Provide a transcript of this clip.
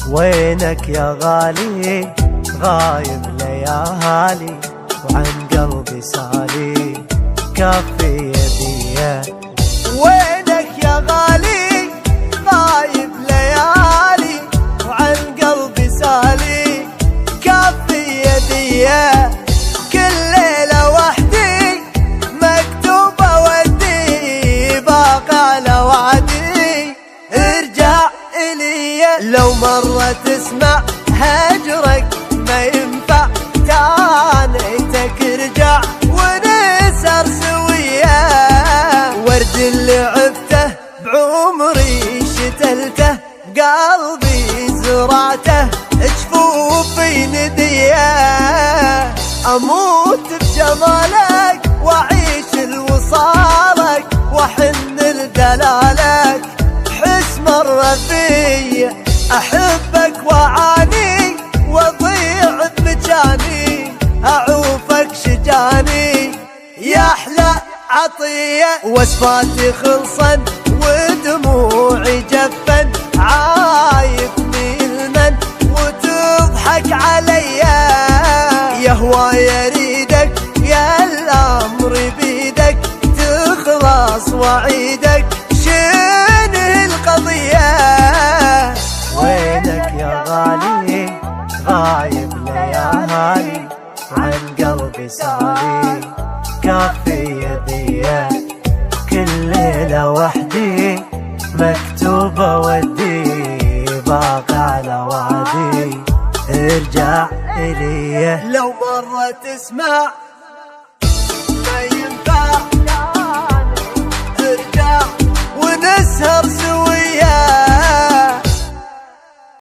وينك يا غالي غايب ليالي وعن قلبي سالي كافي يدي. وينك يا غالي غايب ليالي وعن قلبي سالي كافي يدي. كل ليلة وحدي مكتوبة ودي باقى على وعدي ارجع إلي. لو مرة تسمع هجرك ما ينفع تانيتك ارجع ونسهر سويا. ورد اللي عفته بعمري شتلته قلبي زرعته جفوفي نديه. اموت بجمالك واعيش لوصالك واحن لدلالك حس مرة في احبك واعاني واضيع بمجاني اعوفك شجاني يا احلى عطية. وصفاتي خلصن ودموعي جفن عايفني المن وتضحك عليا. يا هواي اريدك يا الامر بيدك تخلص وعيدك شنه القضية. وينك يا غالي غايب ليالي عن قلبي سالي كافي يدي. كل ليلة وحدي مكتوبة ودي باقى على وعدي ارجع إلي. لو مرة تسمع ما ينفع ارجع ونسهر سويا.